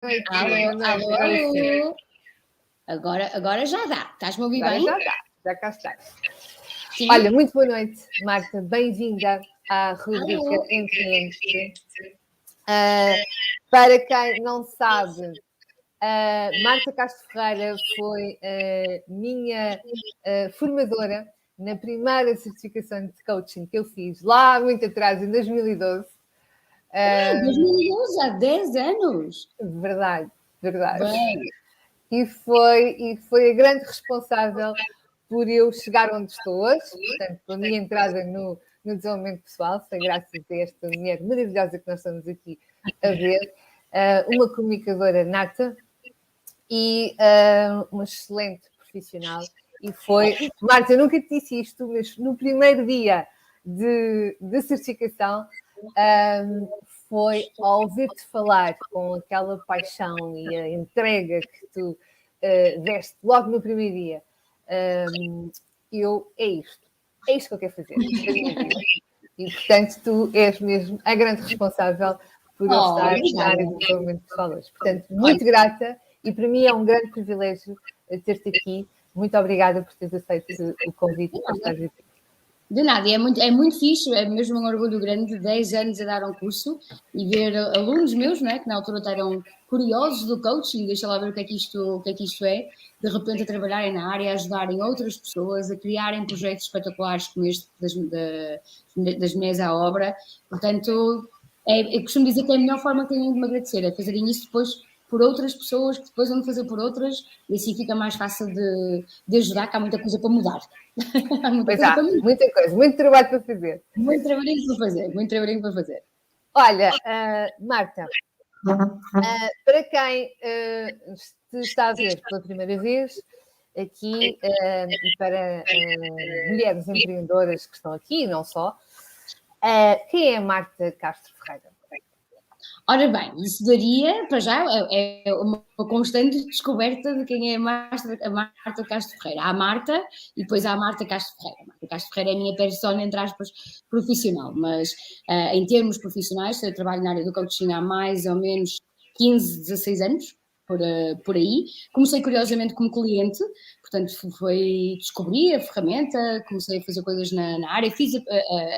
noite, Alô, boa noite. alô, alô. Agora já dá. Estás-me a ouvir bem? Já dá, já cá estás. Sim. Olha, muito boa noite, Marta. Bem-vinda à rubrica Alô. Entre. Para quem não sabe, Marta Castro Ferreira foi minha formadora na primeira certificação de coaching que eu fiz lá muito atrás, em 2012. 2012, há 10 anos. Verdade. Bem, E foi a grande responsável por eu chegar onde estou hoje. Portanto, a minha entrada no desenvolvimento pessoal foi graças a esta mulher maravilhosa que nós estamos aqui a ver, uma comunicadora nata e uma excelente profissional. E foi, Marta, eu nunca te disse isto, mas no primeiro dia de certificação, foi ao ouvir-te falar com aquela paixão e a entrega que tu deste logo no primeiro dia. É isto que eu quero fazer da minha vida. E, portanto, tu és mesmo a grande responsável por eu estar na área do desenvolvimento pessoal hoje. Portanto, muito grata e para mim é um grande privilégio ter-te aqui. Muito obrigada por teres aceito o convite para estar aqui. de nada, é muito fixe, é mesmo um orgulho grande de 10 anos a dar um curso e ver alunos meus, não é, que na altura eram curiosos do coaching, deixa lá ver o que é que isto é, de repente a trabalharem na área, a ajudarem outras pessoas, a criarem projetos espetaculares como este das mulheres à obra. Portanto, eu costumo dizer que é a melhor forma que têm de me agradecer, é fazerem isso depois por outras pessoas, que depois vão fazer por outras, e assim fica mais fácil de ajudar, que há muita coisa para mudar. Muita coisa, muito trabalho para fazer. Muito trabalhinho para fazer. Olha, Marta, para quem te está a ver pela primeira vez aqui, e para mulheres empreendedoras que estão aqui, e não só, quem é Marta Castro Ferreira? Ora bem, isso daria, para já, é uma constante descoberta de quem é a Marta Castro Ferreira. Há a Marta e depois há a Marta Castro Ferreira. A Marta Castro Ferreira é a minha persona, entre aspas, profissional, mas em termos profissionais, eu trabalho na área do coaching há mais ou menos 15, 16 anos, por aí. Comecei curiosamente como cliente, portanto descobri a ferramenta, comecei a fazer coisas na área, fiz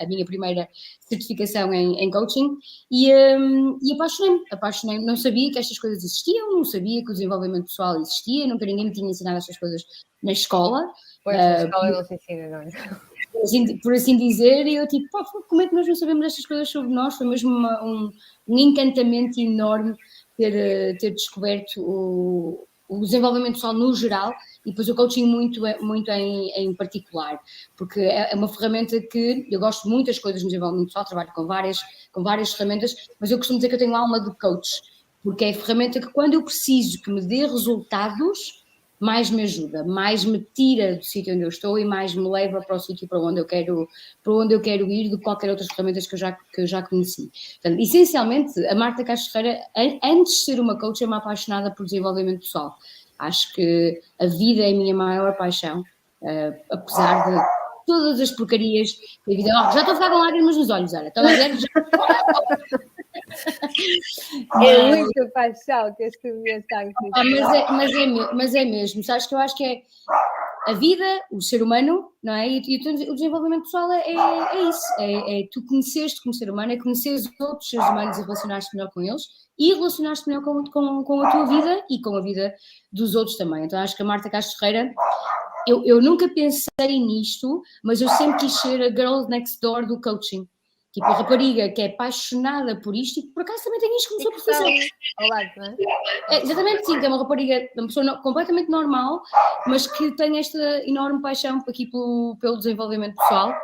a minha primeira certificação em coaching e apaixonei-me, não sabia que estas coisas existiam, não sabia que o desenvolvimento pessoal existia, nunca ninguém me tinha ensinado estas coisas na escola. Pois, na escola não se ensina, não é? Por assim dizer, e eu tipo, como é que nós não sabemos estas coisas sobre nós? Foi mesmo um encantamento enorme ter descoberto o desenvolvimento pessoal no geral e depois o coaching muito em particular, porque é uma ferramenta que eu gosto muito das coisas no desenvolvimento pessoal, trabalho com várias ferramentas, mas eu costumo dizer que eu tenho alma de coach, porque é a ferramenta que quando eu preciso que me dê resultados, mais me ajuda, mais me tira do sítio onde eu estou e mais me leva para o sítio para onde eu quero ir do que qualquer outras ferramentas que eu já conheci. Portanto, essencialmente, a Marta Castro Ferreira, antes de ser uma coach, é uma apaixonada por desenvolvimento pessoal. Acho que a vida é a minha maior paixão, apesar de todas as porcarias que a vida... já estou a ficar com lágrimas nos olhos, olha. Estão a ver? É muita paixão que esta mulher está aqui. Mas é mesmo, sabes que eu acho que é a vida, o ser humano, não é? E o desenvolvimento pessoal é isso, é tu conheceres-te como ser humano, é conheceres outros seres humanos e relacionar-te melhor com eles e relacionar-te melhor com a tua vida e com a vida dos outros também. Então acho que a Marta Castro Ferreira, eu nunca pensei nisto, mas eu sempre quis ser a girl next door do coaching. Tipo, a rapariga que é apaixonada por isto e por acaso também tem isto como sua profissão. Ao lado, não é? Exatamente, sim, que é uma rapariga, uma pessoa completamente normal, mas que tem esta enorme paixão aqui pelo desenvolvimento pessoal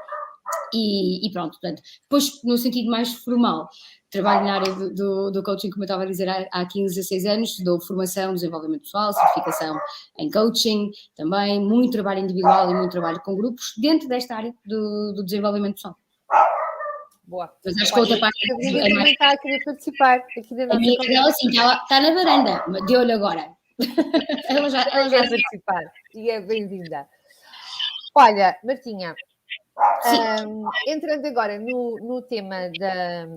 e pronto, portanto, depois no sentido mais formal, trabalho na área do coaching, como eu estava a dizer, há 15, 16 anos, dou formação, desenvolvimento pessoal, certificação em coaching, também muito trabalho individual e muito trabalho com grupos dentro desta área do desenvolvimento pessoal. Boa. Mas acho que a outra parte também está a querer participar aqui da nossa conversa. Ela sim, está na varanda, de olho agora. ela já participar e é bem-vinda. Olha, Martinha, Entrando agora no tema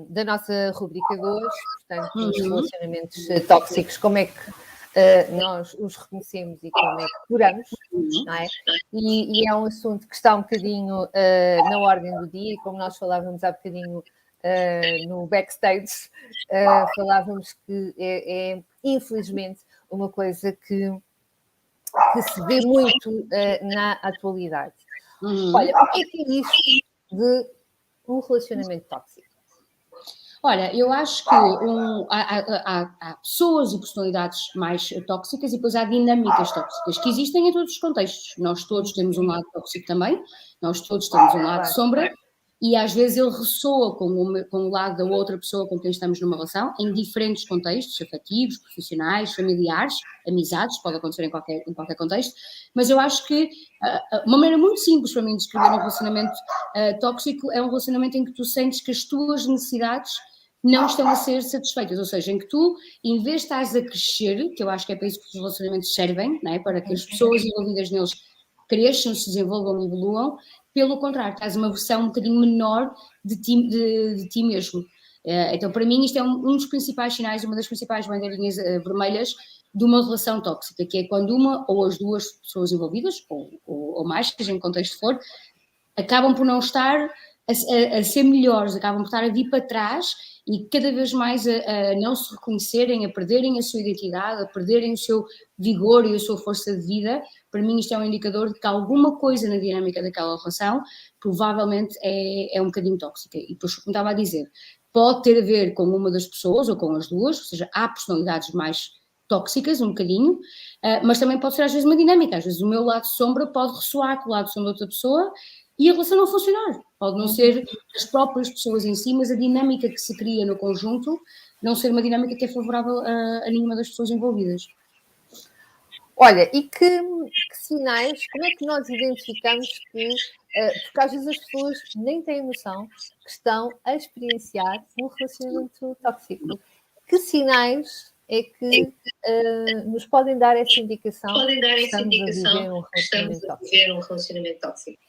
da nossa rubrica de hoje, portanto, os relacionamentos tóxicos, como é que nós os reconhecemos e como é que curamos, não é? E é um assunto que está um bocadinho na ordem do dia, e como nós falávamos há bocadinho no backstage, falávamos que é infelizmente uma coisa que se vê muito na atualidade. Olha, o que é isto de um relacionamento tóxico? Olha, eu acho que há pessoas e personalidades mais tóxicas e depois há dinâmicas tóxicas que existem em todos os contextos. Nós todos temos um lado tóxico também, nós todos temos um lado sombra, e às vezes ele ressoa com o lado da outra pessoa com quem estamos numa relação, em diferentes contextos, afetivos, profissionais, familiares, amizades, pode acontecer em qualquer contexto, mas eu acho que uma maneira muito simples para mim de descrever um relacionamento tóxico é um relacionamento em que tu sentes que as tuas necessidades não estão a ser satisfeitas, ou seja, em que tu, em vez de estás a crescer, que eu acho que é para isso que os relacionamentos servem, não é? Para que as pessoas envolvidas neles cresçam, se desenvolvam e evoluam, pelo contrário, estás uma versão um bocadinho menor de ti mesmo. Então, para mim, isto é um dos principais sinais, uma das principais bandeirinhas vermelhas de uma relação tóxica, que é quando uma ou as duas pessoas envolvidas, ou mais, seja em contexto for, acabam por não estar a ser melhores, acabam por estar a vir para trás e cada vez mais a não se reconhecerem, a perderem a sua identidade, a perderem o seu vigor e a sua força de vida. Para mim isto é um indicador de que alguma coisa na dinâmica daquela relação provavelmente é um bocadinho tóxica. E depois, como estava a dizer, pode ter a ver com uma das pessoas ou com as duas, ou seja, há personalidades mais tóxicas, um bocadinho, mas também pode ser às vezes uma dinâmica. Às vezes o meu lado sombra pode ressoar com o lado sombra da outra pessoa e a relação não funcionar. Pode não ser as próprias pessoas em si, mas a dinâmica que se cria no conjunto não ser uma dinâmica que é favorável a nenhuma das pessoas envolvidas. Olha, e que sinais, como é que nós identificamos que, porque às vezes as pessoas nem têm noção que estão a experienciar um relacionamento tóxico. Que sinais é que nos podem dar essa indicação que estamos a viver um relacionamento tóxico?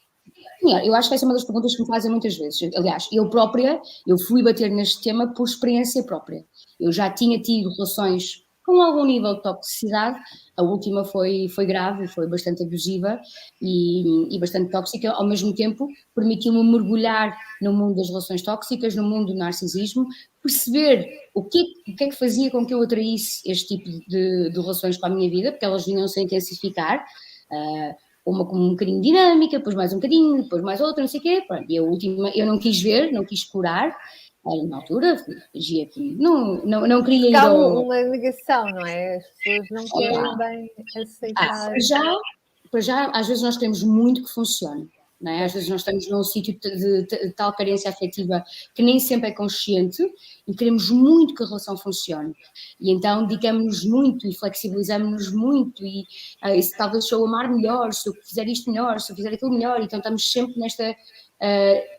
Eu acho que essa é uma das perguntas que me fazem muitas vezes. Aliás, eu fui bater neste tema por experiência própria. Eu já tinha tido relações com algum nível de toxicidade, a última foi grave, foi bastante abusiva e bastante tóxica, ao mesmo tempo permitiu-me mergulhar no mundo das relações tóxicas, no mundo do narcisismo, perceber o que é que fazia com que eu atraísse este tipo de relações para a minha vida, porque elas vinham-se a intensificar, uma com um bocadinho dinâmica, depois mais um bocadinho, depois mais outra, não sei o quê. Pronto, e a última eu não quis ver, não quis curar, na altura, fingia que não queria ir ao... Há uma negação, não é? As pessoas não querem bem aceitar. Para já, às vezes nós queremos muito que funcione. Não é? Às vezes nós estamos num sítio de tal carência afetiva que nem sempre é consciente e queremos muito que a relação funcione. E então dedicamos-nos muito e flexibilizamos-nos muito e talvez se eu amar melhor, se eu fizer isto melhor, se eu fizer aquilo melhor. Então estamos sempre nesta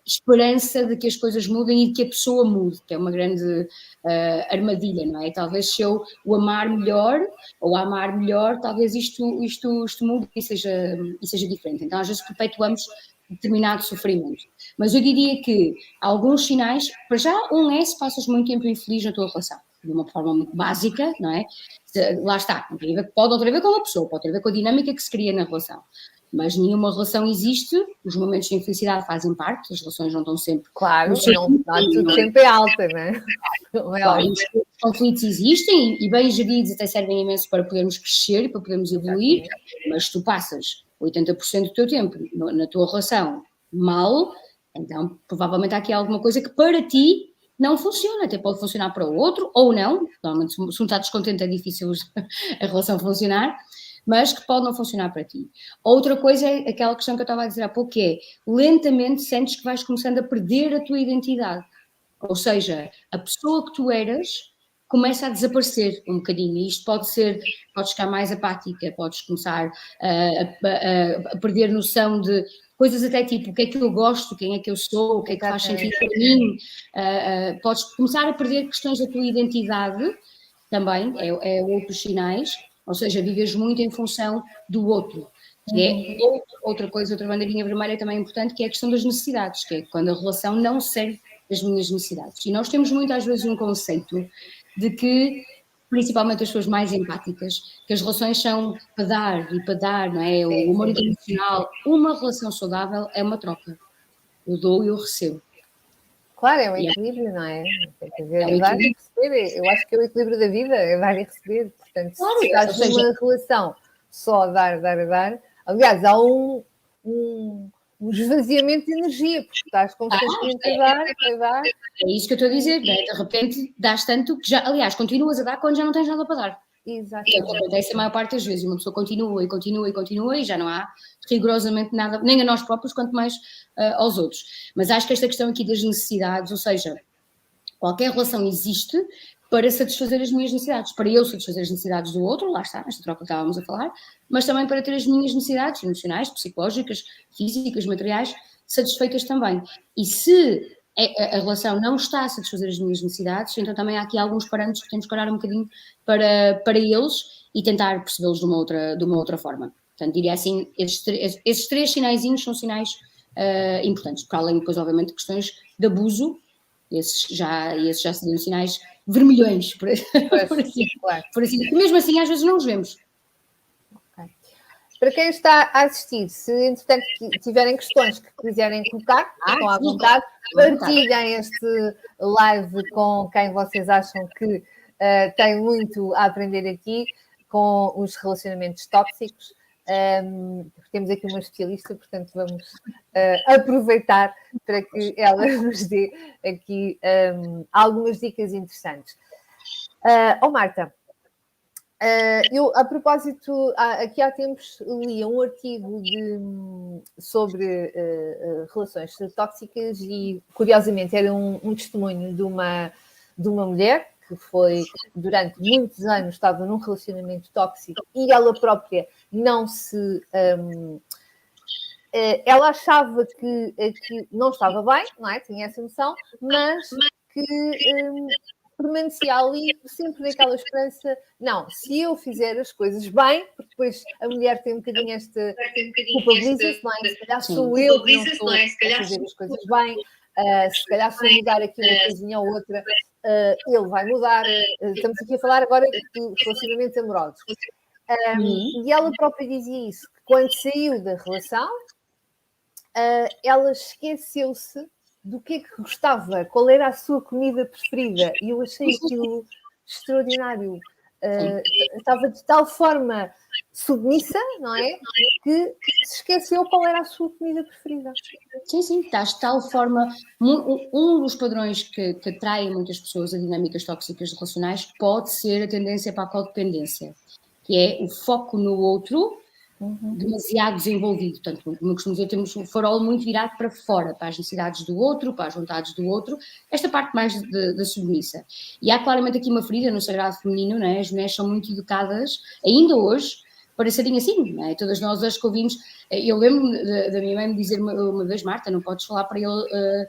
esperança de que as coisas mudem e de que a pessoa mude, que é uma grande armadilha, não é? Talvez se eu o amar melhor ou amar melhor, talvez isto mude e seja diferente. Então às vezes perpetuamos determinado sofrimento. Mas eu diria que alguns sinais, para já, se passas muito tempo infeliz na tua relação, de uma forma muito básica, não é? Lá está, pode ter a ver com a pessoa, pode ter a ver com a dinâmica que se cria na relação. Mas nenhuma relação existe, os momentos de infelicidade fazem parte, as relações não estão sempre... Claro, tudo sempre é alta, não é? Claro, os conflitos existem e bem geridos até servem imenso para podermos crescer, para podermos evoluir, mas tu passas 80% do teu tempo na tua relação mal, então provavelmente há aqui alguma coisa que para ti não funciona, até pode funcionar para o outro ou não, normalmente se um está descontente é difícil a relação funcionar, mas que pode não funcionar para ti. Outra coisa é aquela questão que eu estava a dizer há pouco, que é, lentamente sentes que vais começando a perder a tua identidade, ou seja, a pessoa que tu eras começa a desaparecer um bocadinho, e isto podes ficar mais apática, podes começar a perder noção de coisas até tipo, o que é que eu gosto, quem é que eu sou, o que é que faz sentido para mim, podes começar a perder questões da tua identidade, também, é outros sinais, ou seja, vives muito em função do outro. Que é outra coisa, outra bandeirinha vermelha também importante, que é a questão das necessidades, que é quando a relação não serve as minhas necessidades. E nós temos muitas vezes um conceito de que, principalmente as pessoas mais empáticas, que as relações são para dar, não é? O humor internacional. Uma relação saudável é uma troca. Eu dou e eu recebo. Claro, é um equilíbrio, não é? Tem que haver dar e receber. Eu acho que é o equilíbrio da vida, é dar e receber. Portanto, Claro, se estás numa relação só a dar, aliás, há um esvaziamento de energia, porque estás constantemente a dar. É isso que eu estou a dizer, né? De repente dás tanto que já, aliás, continuas a dar quando já não tens nada para dar. Exatamente. É o que acontece a maior parte das vezes, uma pessoa continua e já não há rigorosamente nada, nem a nós próprios, quanto mais aos outros. Mas acho que esta questão aqui das necessidades, ou seja, qualquer relação existe para satisfazer as minhas necessidades, para eu satisfazer as necessidades do outro, lá está, nesta troca que estávamos a falar, mas também para ter as minhas necessidades emocionais, psicológicas, físicas, materiais, satisfeitas também. E se a relação não está a satisfazer as minhas necessidades, então também há aqui alguns parâmetros que temos que olhar um bocadinho para eles e tentar percebê-los de uma outra forma. Portanto, diria assim, esses 3 sinaizinhos são sinais importantes, para além depois, obviamente, de questões de abuso. Esses já seriam sinais vermelhões, por assim. Claro. Por assim. E mesmo assim, às vezes não os vemos. Okay. Para quem está a assistir, se entretanto tiverem questões que quiserem colocar, estão à vontade, partilhem este live com quem vocês acham que tem muito a aprender aqui com os relacionamentos tóxicos. Temos aqui uma especialista, portanto vamos aproveitar para que ela nos dê aqui algumas dicas interessantes. Marta, eu a propósito, aqui há tempos li um artigo sobre relações tóxicas e curiosamente era um testemunho de uma mulher que foi, durante muitos anos, estava num relacionamento tóxico e ela própria não se... ela achava que não estava bem, não é? Tinha essa noção, mas que permanecia ali sempre naquela esperança, não, se eu fizer as coisas bem, porque depois a mulher tem um bocadinho esta culpabiliza-se, não é? Se calhar sou eu que não estou a fazer as coisas bem, se calhar se eu mudar aqui uma coisinha ou outra, ele vai mudar. Estamos aqui a falar agora de relacionamentos amorosos. E ela própria dizia isso, que quando saiu da relação, ela esqueceu-se do que é que gostava, qual era a sua comida preferida, e eu achei aquilo extraordinário. Estava de tal forma submissa, não é? Que se esqueceu qual era a sua comida preferida. Sim, estás de tal forma... Um dos padrões que atraem muitas pessoas a dinâmicas tóxicas relacionais pode ser a tendência para a codependência, que é o foco no outro, demasiado desenvolvido. Portanto, como eu costumo dizer, temos um farol muito virado para fora, para as necessidades do outro, para as vontades do outro, esta parte mais da submissa. E há claramente aqui uma ferida no sagrado feminino, não é? As mulheres são muito educadas, ainda hoje, para serem assim, não é? Todas nós hoje que ouvimos, eu lembro-me da minha mãe me dizer uma vez, Marta, não podes falar para ele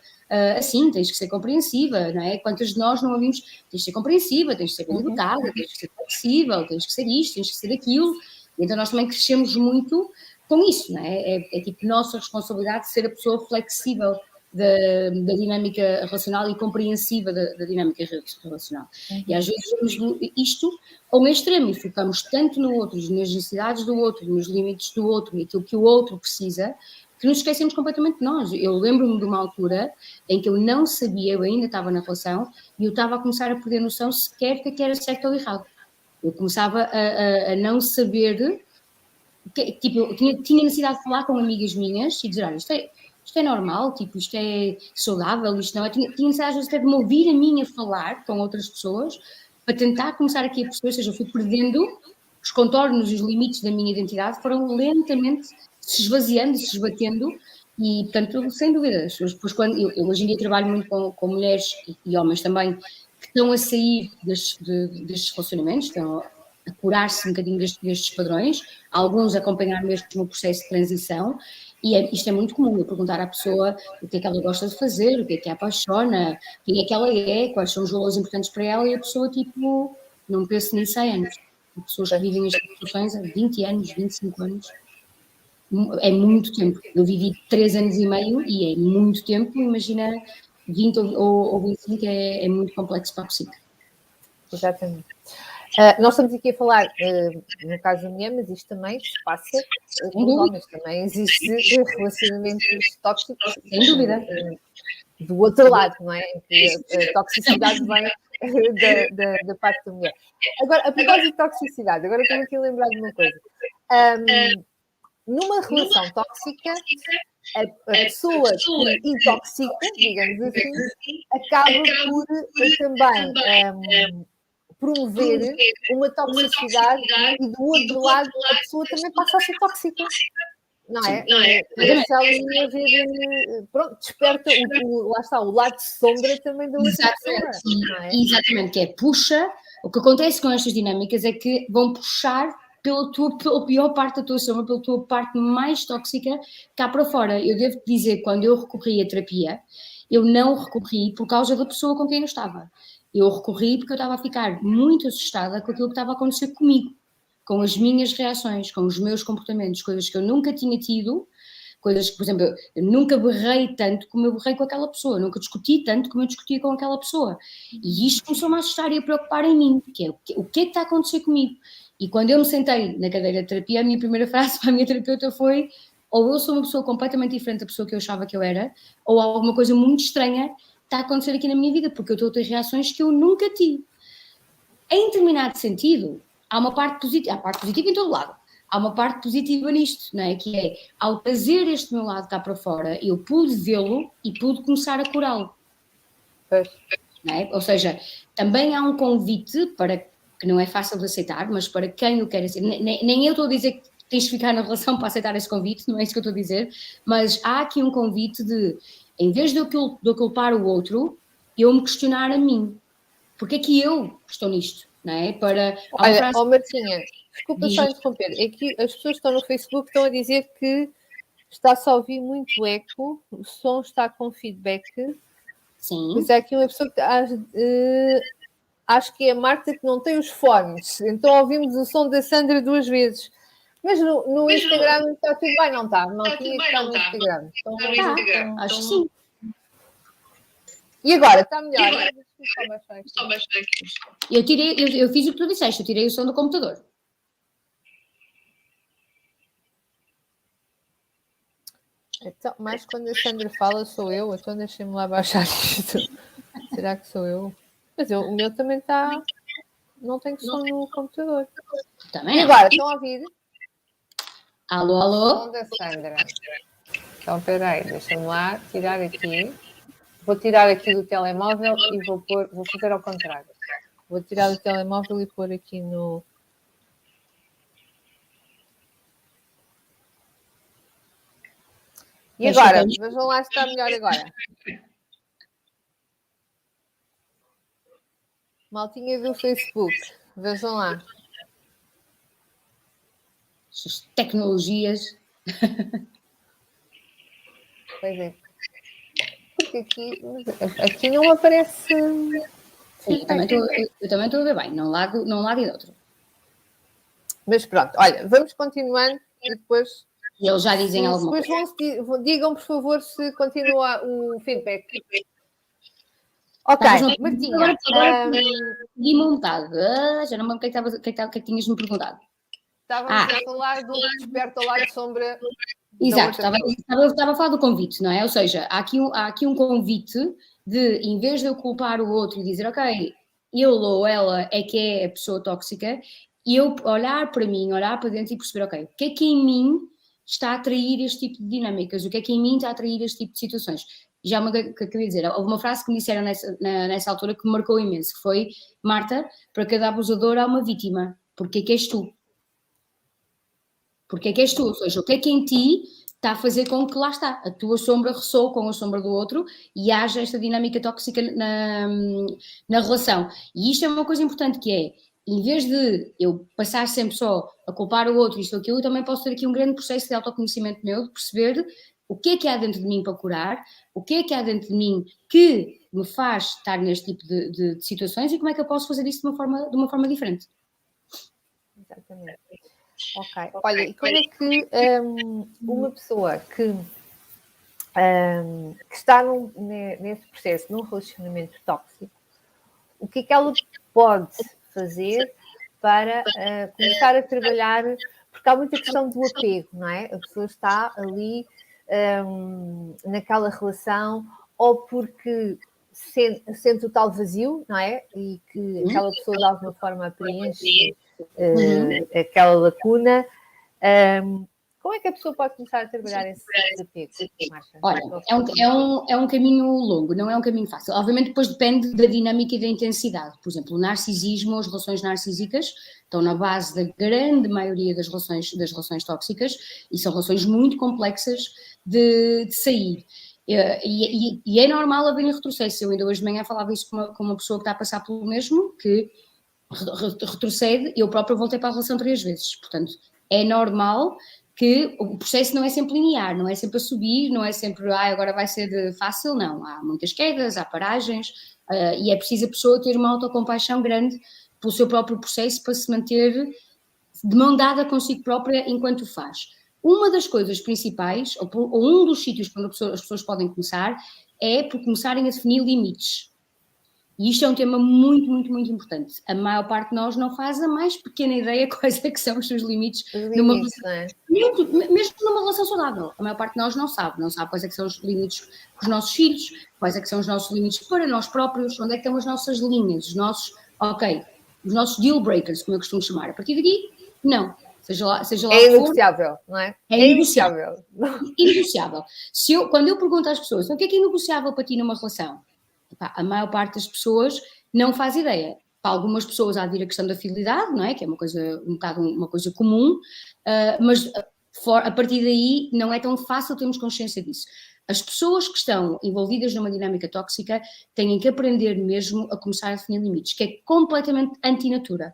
assim, tens que ser compreensiva, não é? Quantas de nós não ouvimos, tens de ser compreensiva, tens de ser bem educada, tens de ser flexível, tens de ser isto, tens de ser aquilo. Então nós também crescemos muito com isso, não é? É tipo nossa responsabilidade ser a pessoa flexível da dinâmica relacional e compreensiva da dinâmica relacional. E às vezes vemos isto a um extremo e focamos tanto no outro, nas necessidades do outro, nos limites do outro e aquilo que o outro precisa, que nos esquecemos completamente de nós. Eu lembro-me de uma altura em que eu não sabia, eu ainda estava na relação, e eu estava a começar a perder noção sequer do que era certo ou errado. Eu começava a não saber, tipo, eu tinha necessidade de falar com amigas minhas e dizer, olha, isto é normal, tipo, isto é saudável, isto não é. Tinha necessidade às vezes até de me ouvir a mim a falar com outras pessoas para tentar começar aqui a perceber, ou seja, eu fui perdendo os contornos e os limites da minha identidade, foram lentamente se esvaziando e se esbatendo e, portanto, sem dúvida, depois quando eu hoje em dia trabalho muito com mulheres e homens também, que estão a sair destes relacionamentos, estão a curar-se um bocadinho destes padrões, alguns acompanhar mesmo o processo de transição, e isto é muito comum, eu perguntar à pessoa o que é que ela gosta de fazer, o que é a apaixona, quem é que ela é, quais são os valores importantes para ela, e a pessoa, tipo, não pensa nisso há anos. Pessoas que vivem estas situações há 20 anos, 25 anos. é muito tempo. Eu vivi 3 anos e meio e é muito tempo, imagina 20 ou 25 é muito complexo para a psique. Exatamente. Nós estamos aqui a falar, no caso da mulher, mas isto também se passa com os homens. Também existe relacionamentos tóxicos. Sem dúvida. Do outro lado, não é? Em que a toxicidade vem da parte da mulher. Agora, a propósito de toxicidade, agora estou aqui a lembrar de uma coisa. Numa relação tóxica, a pessoa que intoxica, digamos assim, acaba por também promover uma toxicidade e do outro lado a pessoa também passa a ser tóxica. Não é? Pronto, desperta lá está, o lado de sombra também da outra pessoa. Exatamente, que é puxa. O que acontece com estas dinâmicas é que vão puxar pela pior parte da tua sombra, pela tua parte mais tóxica cá para fora. Eu devo dizer que quando eu recorri à terapia, eu não recorri por causa da pessoa com quem eu estava. Eu recorri porque eu estava a ficar muito assustada com aquilo que estava a acontecer comigo, com as minhas reações, com os meus comportamentos, coisas que eu nunca tinha tido, coisas que, por exemplo, eu nunca berrei tanto como eu berrei com aquela pessoa, nunca discuti tanto como eu discutia com aquela pessoa. E isto começou-me a assustar e a preocupar em mim, que é o que é que está a acontecer comigo? E quando eu me sentei na cadeira de terapia, a minha primeira frase para a minha terapeuta foi: ou eu sou uma pessoa completamente diferente da pessoa que eu achava que eu era, ou alguma coisa muito estranha está a acontecer aqui na minha vida, porque eu estou a ter reações que eu nunca tive. Em determinado sentido, há uma parte positiva, há parte positiva em todo lado. Há uma parte positiva nisto, não é? Que é, ao trazer este meu lado cá para fora, eu pude vê-lo e pude começar a curá-lo. Não é? Ou seja, também há um convite para, que não é fácil de aceitar, mas para quem o quer aceitar. Nem eu estou a dizer que tens de ficar na relação para aceitar esse convite, não é isso que eu estou a dizer, mas há aqui um convite de, em vez de eu culpar o outro, eu me questionar a mim. Porque é que eu estou nisto, não é? Olha, Martinha, desculpa só interromper. É que as pessoas que estão no Facebook estão a dizer que está-se a ouvir muito eco, o som está com feedback. Sim. Mas é aqui uma pessoa que acho que é a Marta que não tem os fones, então ouvimos o som da Sandra 2 vezes. Mas no Instagram está tudo bem, não está? Não tinha que estar no Instagram. Então, acho que sim. E agora, está melhor? Só baixar aqui. Eu fiz o que tu disseste, eu tirei o som do computador. Então, mas quando a Sandra fala, sou eu, então deixem-me lá baixar isto. Será que sou eu? Mas o meu também está. Não tenho som no computador. Também e agora, estão a ouvir? Alô, alô? Som da Sandra. Então, espera aí, deixa-me lá tirar aqui. Vou tirar aqui do telemóvel e vou fazer ao contrário. Vou tirar do telemóvel e pôr aqui no... E agora? Vejam lá se está melhor agora. Maltinha do Facebook. Vejam lá. As tecnologias. Pois é. Porque aqui não aparece... Sim, eu também estou a ver bem. Não largo de outro. Mas pronto, olha, vamos continuando e depois... E eles já dizem alguma coisa. Depois digam, por favor, se continua o feedback. Ok, Martinha. E montado. Já não me lembro o que é que tinhas-me perguntado. Estávamos a falar do desperto ao lado de sombra. Exato, estava a falar do convite, não é? Ou seja, há aqui um convite de, em vez de eu culpar o outro e dizer, ok, ele ou ela é que é a pessoa tóxica, e eu olhar para mim, olhar para dentro e perceber, ok, o que é que em mim está a atrair este tipo de dinâmicas? O que é que em mim está a atrair este tipo de situações? Já o que eu queria dizer, houve uma frase que me disseram nessa altura que me marcou imenso, que foi, Marta, para cada abusador há uma vítima, porque é que és tu? Porque é que és tu, ou seja, o que é que em ti está a fazer com que lá está, a tua sombra ressoe com a sombra do outro e haja esta dinâmica tóxica na relação. E isto é uma coisa importante que é, em vez de eu passar sempre só a culpar o outro, isto ou aquilo, eu também posso ter aqui um grande processo de autoconhecimento meu, de perceber o que é há dentro de mim para curar, o que é há dentro de mim que me faz estar neste tipo de situações e como é que eu posso fazer isso de uma forma diferente. Exatamente. Ok. Olha, e como é que uma pessoa que está nesse processo, num relacionamento tóxico, o que é que ela pode fazer para começar a trabalhar, porque há muita questão do apego, não é? A pessoa está ali naquela relação, ou porque sente o tal vazio, não é? E que aquela pessoa de alguma forma preenche aquela lacuna. Como é que a pessoa pode começar a trabalhar esse apego, Marcia? Olha, é um caminho longo, não é um caminho fácil. Obviamente depois depende da dinâmica e da intensidade. Por exemplo, o narcisismo, as relações narcísicas estão na base da grande maioria das relações tóxicas e são relações muito complexas de sair. E é normal haver retrocesso. Eu ainda hoje de manhã falava isso com uma pessoa que está a passar pelo mesmo, que retrocede, eu própria voltei para a relação 3 vezes. Portanto, é normal que o processo não é sempre linear, não é sempre a subir, não é sempre, agora vai ser fácil, não. Há muitas quedas, há paragens, e é preciso a pessoa ter uma autocompaixão grande pelo seu próprio processo para se manter de mão dada consigo própria enquanto o faz. Uma das coisas principais, ou um dos sítios onde as pessoas podem começar, é por começarem a definir limites. E isto é um tema muito, muito, muito importante. A maior parte de nós não faz a mais pequena ideia quais é que são os seus limites numa relação, mesmo numa relação saudável. A maior parte de nós não sabe quais é que são os limites com os nossos filhos, quais é que são os nossos limites para nós próprios, onde é que estão as nossas linhas, os nossos deal breakers, como eu costumo chamar. A partir daqui, não. Seja lá é inegociável, não é? É inegociável. Inegociável. Quando eu pergunto às pessoas, então, o que é inegociável para ti numa relação? A maior parte das pessoas não faz ideia. Para algumas pessoas há de vir a questão da fidelidade, não é? Que é uma coisa comum, mas a partir daí não é tão fácil termos consciência disso. As pessoas que estão envolvidas numa dinâmica tóxica têm que aprender mesmo a começar a definir limites, que é completamente antinatura.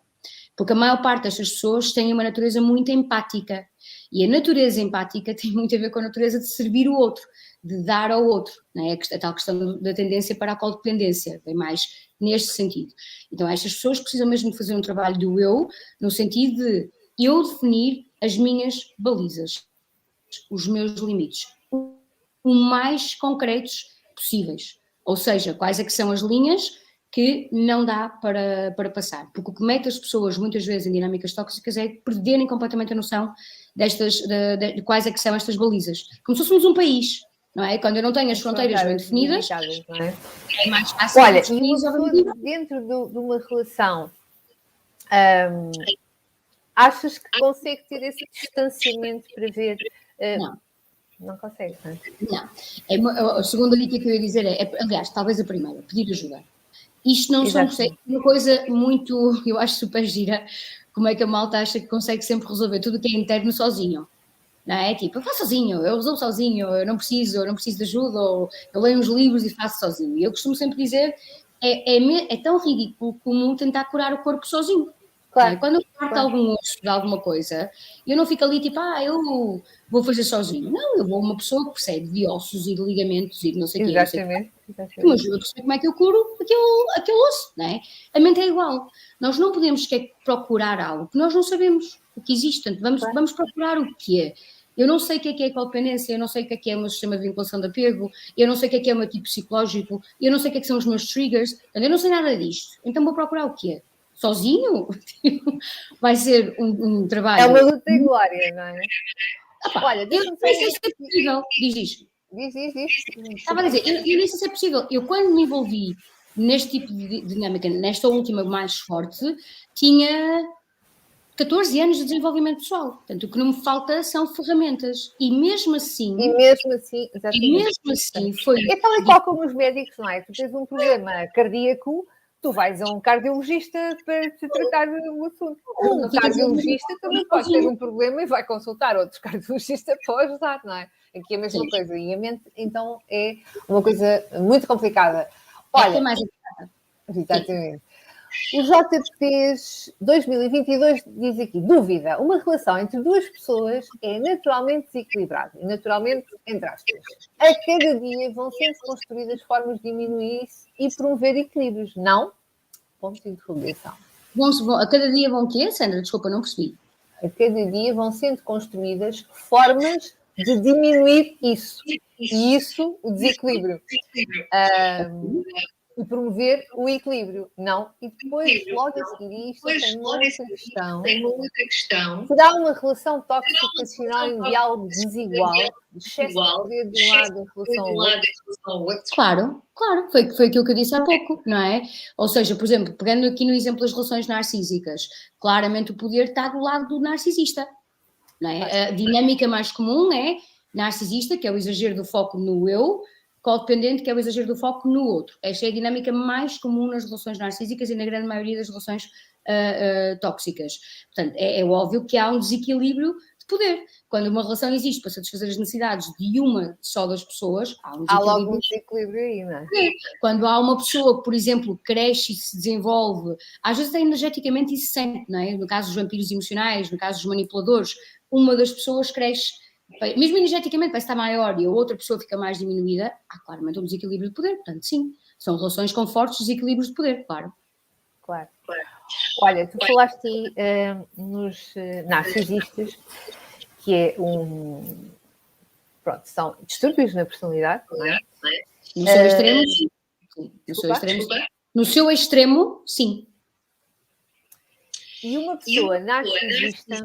Porque a maior parte destas pessoas tem uma natureza muito empática. E a natureza empática tem muito a ver com a natureza de servir o outro, de dar ao outro, não é? A tal questão da tendência para a codependência, bem mais neste sentido. Então estas pessoas precisam mesmo de fazer um trabalho do eu, no sentido de eu definir as minhas balizas, os meus limites, o mais concretos possíveis. Ou seja, quais é que são as linhas que não dá para passar. Porque o que mete as pessoas muitas vezes em dinâmicas tóxicas é perderem completamente a noção de quais é que são estas balizas. Como se fôssemos um país, não é? Quando eu não tenho as fronteiras bem definidas, não é? É mais fácil. Olha, e uma pessoa dentro de uma relação, achas que consegue ter esse distanciamento para ver? Não consegue, não é? Não. A segunda dica que eu ia dizer aliás, talvez a primeira, pedir ajuda. Isto não são uma coisa muito, eu acho super gira, como é que a malta acha que consegue sempre resolver tudo o que é interno sozinho, não é? Tipo, eu faço sozinho, eu resolvo sozinho, eu não preciso de ajuda, ou eu leio uns livros e faço sozinho. E eu costumo sempre dizer, é tão ridículo como tentar curar o corpo sozinho. Claro. Quando eu parto algum osso de alguma coisa, eu não fico ali tipo, eu vou fazer sozinho. Não, eu vou uma pessoa que percebe de ossos e de ligamentos e de não sei o quê. Exatamente. Que me ajuda a perceber como é que eu curo aquele osso, não é? A mente é igual. Nós não podemos procurar algo que nós não sabemos o que existe. Portanto, vamos procurar o que é. Eu não sei o que é a codependência, eu não sei o que é o meu sistema de vinculação de apego, eu não sei o que é o meu tipo psicológico, eu não sei o que são os meus triggers, portanto, eu não sei nada disto. Então vou procurar o que é. Sozinho? Vai ser um trabalho... É uma luta e glória, não é? Olha, deixa-me só... Isso é possível. Diz isto. Diz. Estava a dizer, eu nem sei se é possível. Eu, quando me envolvi neste tipo de dinâmica, nesta última mais forte, tinha 14 anos de desenvolvimento pessoal. Portanto, o que não me falta são ferramentas. E mesmo assim foi... É tal e qual como os médicos, não é? Tu tens um problema cardíaco, tu vais a um cardiologista para te tratar do assunto. Um cardiologista também pode ter um problema e vai consultar outros cardiologistas para ajudar, não é? Aqui é a mesma coisa. E a mente, então, é uma coisa muito complicada. Olha, mais exatamente. O JPs 2022 diz aqui, dúvida, uma relação entre duas pessoas é naturalmente desequilibrada, e naturalmente, entre aspas. A cada dia vão sendo construídas formas de diminuir isso e promover equilíbrios, não? Ponto de interrogação. A cada dia vão o quê, Sandra? Desculpa, não percebi. a cada dia vão sendo construídas formas de diminuir isso. E isso, o desequilíbrio. E promover o equilíbrio, não? E depois, logo a seguir, isto tem uma outra questão. Será uma relação tóxica situacional em diálogo desigual, de excesso de poder de um lado em relação ao outro? Claro, foi aquilo que eu disse há pouco, não é? Ou seja, por exemplo, pegando aqui no exemplo das relações narcísicas, claramente o poder está do lado do narcisista, não é? A dinâmica mais comum é narcisista, que é o exagero do foco no eu, codependente, que é o exagero do foco no outro. Esta é a dinâmica mais comum nas relações narcísicas e na grande maioria das relações tóxicas. Portanto, é óbvio que há um desequilíbrio de poder. Quando uma relação existe para satisfazer as necessidades de uma só das pessoas, há um desequilíbrio. Há logo um desequilíbrio aí, não é? Quando há uma pessoa que, por exemplo, cresce e se desenvolve, às vezes é energeticamente isso se sente, não é? No caso dos vampiros emocionais, no caso dos manipuladores, uma das pessoas cresce, mesmo energeticamente vai estar maior e a outra pessoa fica mais diminuída, há claramente um desequilíbrio de poder. Portanto, sim, são relações com fortes desequilíbrios de poder, claro. Claro. Olha, tu falaste nos narcisistas, que é pronto, são distúrbios na personalidade, não é? No seu extremo, sim. No seu extremo, sim. E uma pessoa narcisista,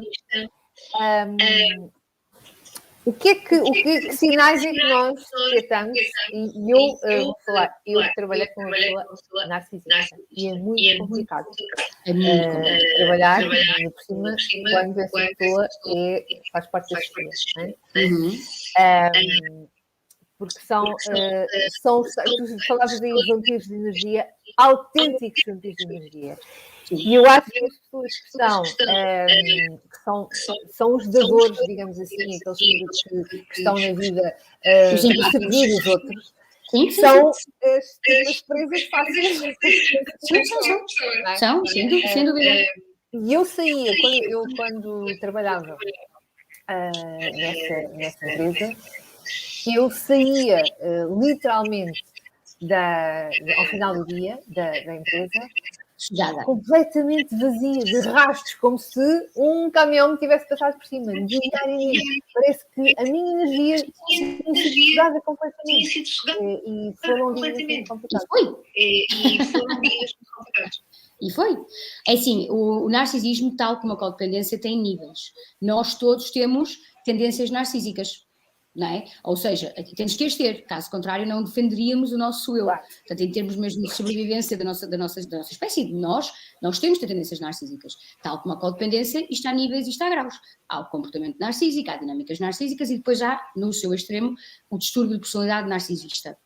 o que sinais é que nós detectamos? E eu vou falar, eu trabalhei com uma pessoa narcisista e é muito complicado. Trabalhar, por cima, quando essa pessoa faz parte da sistema, não é? Porque tu falavas aí de vampiros de energia, autênticos vampiros de energia. E eu acho que as pessoas que são os dadores, digamos assim, aqueles que estão na vida a servir os outros, são as presas fáceis. São, sem dúvida. E eu saía, quando trabalhava nessa empresa, eu saía literalmente ao final do dia da empresa completamente vazia, de rastros, como se um caminhão me tivesse passado por cima, diariamente. Parece que a minha energia tinha sido sugada completamente. E foram dias muito complicados. E foi. É assim, o narcisismo, tal como a codependência, tem níveis. Nós todos temos tendências narcísicas. Não é? Ou seja, aqui temos que as ter, caso contrário não defenderíamos o nosso eu. Portanto, em termos mesmo de sobrevivência da nossa espécie, nós temos tendências narcísicas. Tal como a codependência, isto há níveis e isto há graus. Há o comportamento narcísico, há dinâmicas narcísicas e depois há, no seu extremo, o distúrbio de personalidade narcisista.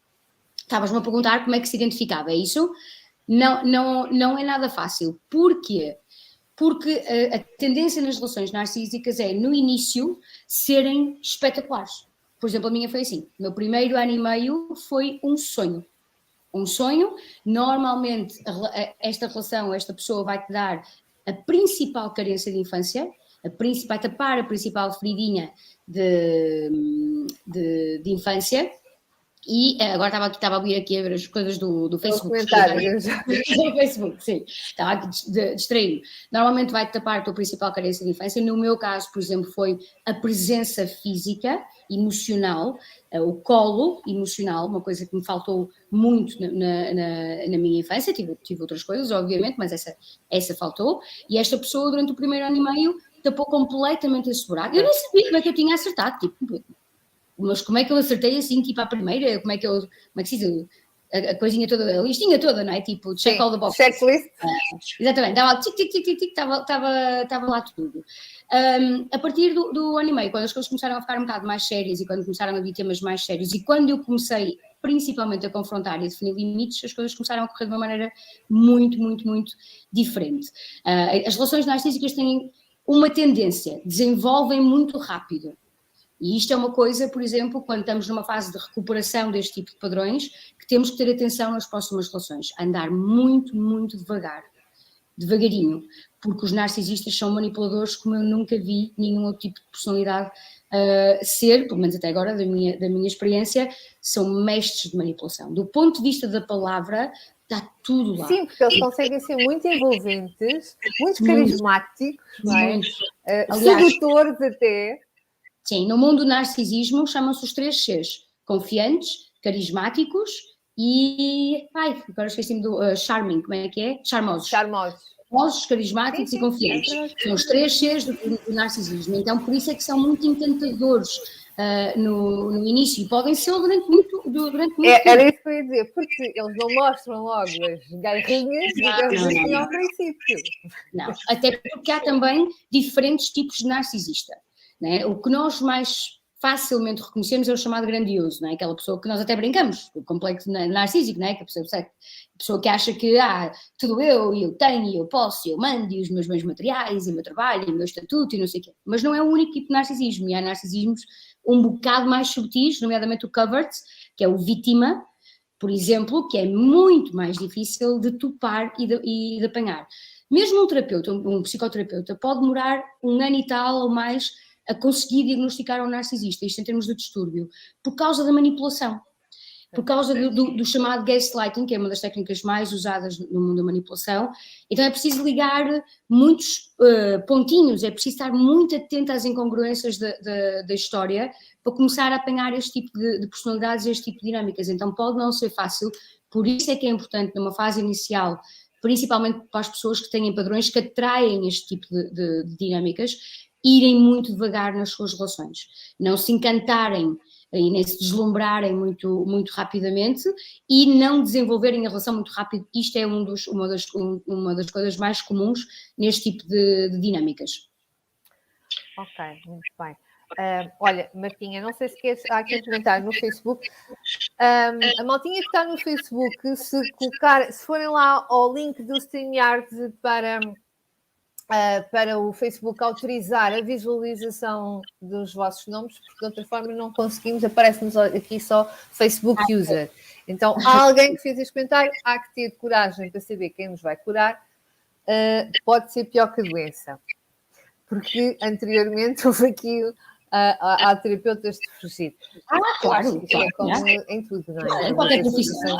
Estavas-me a perguntar como é que se identificava, é isso? Não é nada fácil. Porquê? Porque a tendência nas relações narcísicas é, no início, serem espetaculares. Por exemplo, a minha foi assim, o meu primeiro ano e meio foi um sonho. Um sonho, normalmente esta relação, esta pessoa vai-te dar a principal carência de infância, vai tapar a principal feridinha de infância. E agora estava a vir aqui a ver as coisas do Facebook. Do Facebook, sim. Estava aqui distraído. Normalmente vai tapar a tua principal carência de infância. No meu caso, por exemplo, foi a presença física, emocional, o colo emocional, uma coisa que me faltou muito na minha infância. Tive outras coisas, obviamente, mas essa faltou. E esta pessoa, durante o primeiro ano e meio, tapou completamente esse buraco. Eu nem sabia como é que eu tinha acertado, mas como é que eu acertei assim, tipo, à primeira? Como é que se diz? A coisinha toda, a listinha toda, não é? Tipo, check all the boxes. Checklist. Exatamente, estava tic, estava lá tudo. A partir do ano e meio, quando as coisas começaram a ficar um bocado mais sérias e quando começaram a vir temas mais sérios e quando eu comecei principalmente a confrontar e a definir limites, as coisas começaram a correr de uma maneira muito, muito, muito diferente. As relações narcísicas têm uma tendência, desenvolvem muito rápido. E isto é uma coisa, por exemplo, quando estamos numa fase de recuperação deste tipo de padrões, que temos que ter atenção nas próximas relações, andar muito, muito devagarinho, porque os narcisistas são manipuladores como eu nunca vi nenhum outro tipo de personalidade ser, pelo menos até agora, da minha experiência, são mestres de manipulação. Do ponto de vista da palavra, está tudo lá. Sim, porque eles conseguem ser muito envolventes, muito carismáticos, não é? Aliás, Sedutores até. sim, no mundo do narcisismo chamam-se os 3 Cs: confiantes, carismáticos e... Ai, agora esqueci-me do charming, como é que é? Charmosos. Charmosos, carismáticos e confiantes. São os 3 Cs do narcisismo. Então, por isso é que são muito encantadores no início. E podem ser durante muito tempo. Era isso que eu ia dizer, porque eles não mostram logo as garrinhas, digamos assim, ao princípio. Não, até porque há também diferentes tipos de narcisista. Né? O que nós mais facilmente reconhecemos é o chamado grandioso, né? Aquela pessoa que nós até brincamos, o complexo narcísico, né? Que a pessoa que acha que tudo eu tenho, eu posso, eu mando, e os meus bens materiais, e o meu trabalho, e o meu estatuto, e não sei o quê. Mas não é o único tipo de narcisismo, e há narcisismos um bocado mais subtis, nomeadamente o covert, que é o vítima, por exemplo, que é muito mais difícil de topar e de apanhar. Mesmo um terapeuta, um psicoterapeuta, pode demorar 1 ano e tal ou mais a conseguir diagnosticar um narcisista, isto em termos de distúrbio, por causa da manipulação, por causa do chamado gaslighting, que é uma das técnicas mais usadas no mundo da manipulação. Então é preciso ligar muitos pontinhos, é preciso estar muito atento às incongruências da história para começar a apanhar este tipo de personalidades, este tipo de dinâmicas. Então pode não ser fácil, por isso é que é importante numa fase inicial, principalmente para as pessoas que têm padrões que atraem este tipo de dinâmicas, irem muito devagar nas suas relações, não se encantarem e nem se deslumbrarem muito, muito rapidamente e não desenvolverem a relação muito rápido. Isto é uma das coisas mais comuns neste tipo de dinâmicas. Ok, muito bem. Olha, Martinha, não sei se queres, há aqui um comentário no Facebook. A maltinha que está no Facebook, se forem lá ao link do StreamYard para o Facebook autorizar a visualização dos vossos nomes, porque de outra forma não conseguimos, aparece-nos aqui só Facebook User. Então, há alguém que fez este comentário, há que ter coragem para saber quem nos vai curar, pode ser pior que a doença. Porque anteriormente houve aqui há terapeutas de fugir. Claro. É como em tudo, não é? Em qualquer profissão.